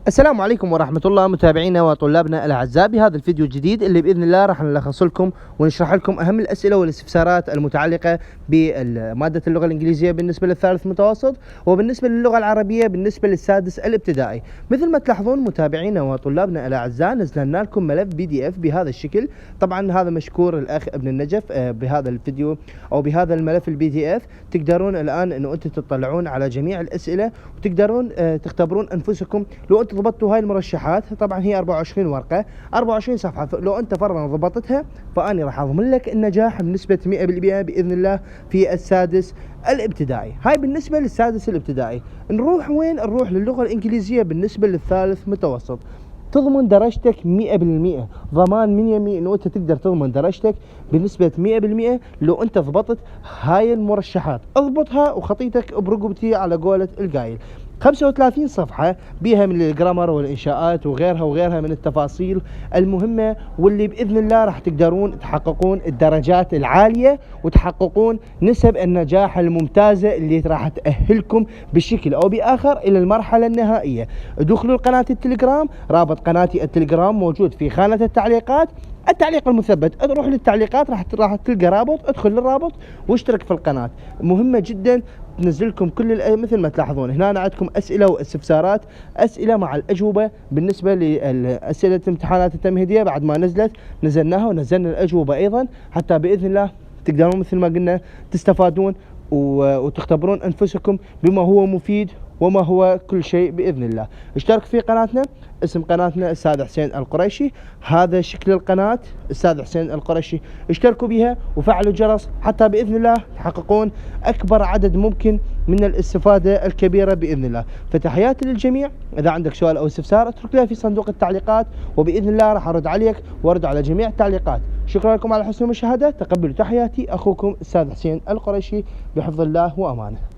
السلام عليكم ورحمة الله متابعينا وطلابنا الأعزاء. بهذا الفيديو الجديد اللي بإذن الله راح نلخص لكم ونشرح لكم أهم الأسئلة والاستفسارات المتعلقة بمادة اللغة الإنجليزية بالنسبة للثالث متوسط، وبالنسبة للغة العربية بالنسبة للسادس الابتدائي. مثل ما تلاحظون متابعينا وطلابنا الأعزاء، نزلنا لكم ملف PDF بهذا الشكل. طبعا هذا مشكور الأخ ابن النجف بهذا الفيديو أو بهذا الملف PDF. تقدرون الآن أنه أنتم تطلعون على جميع الأسئلة وتقدرون تختبرون أنفسكم. لو أنت ضبطتوا هاي المرشحات، طبعا هي 24 ورقة 24 صفحة، لو أنت فرضا ضبطتها فأني راح أضمن لك النجاح بنسبة 100% بإذن الله في السادس الابتدائي. هاي بالنسبة للسادس الابتدائي. نروح وين؟ نروح للغة الإنجليزية بالنسبة للثالث متوسط. تضمن درجتك 100%، ضمان من يمين انه انت تقدر تضمن درجتك بنسبة 100% لو انت ضبطت هاي المرشحات. اضبطها وخطيتك برقبتي على قولة القايل. 35 صفحة بيها من الجرامر والإنشاءات وغيرها من التفاصيل المهمة، واللي بإذن الله راح تقدرون تحققون الدرجات العالية وتحققون نسب النجاح الممتازة اللي راح تأهلكم بشكل أو بآخر إلى المرحلة النهائية. ادخلوا قناة التليجرام، رابط قناتي التليجرام موجود في خانة التعليقات، التعليق المثبت. اروح للتعليقات راح تلقى رابط، ادخل للرابط واشترك في القناة. مهمة جدا تنزل لكم كل مثل ما تلاحظون هنا عندكم اسئله واستفسارات، اسئله مع الاجوبه بالنسبه لاسئله الامتحانات التمهيديه. بعد ما نزلناها ونزلنا الاجوبه ايضا، حتى باذن الله تقدرون مثل ما قلنا تستفادون وتختبرون انفسكم بما هو مفيد وما هو كل شيء بإذن الله. اشترك في قناتنا، اسم قناتنا الأستاذ حسين القريشي، هذا شكل القناة الأستاذ حسين القريشي. اشتركوا بها وفعلوا الجرس حتى بإذن الله تحققون أكبر عدد ممكن من الاستفادة الكبيرة بإذن الله. فتحياتي للجميع. إذا عندك سؤال أو استفسار اترك لها في صندوق التعليقات، وبإذن الله راح أرد عليك وأرد على جميع التعليقات. شكرا لكم على حسن المشاهدة. تقبلوا تحياتي، أخوكم الأستاذ حسين القريشي، بحفظ الله وأمانه.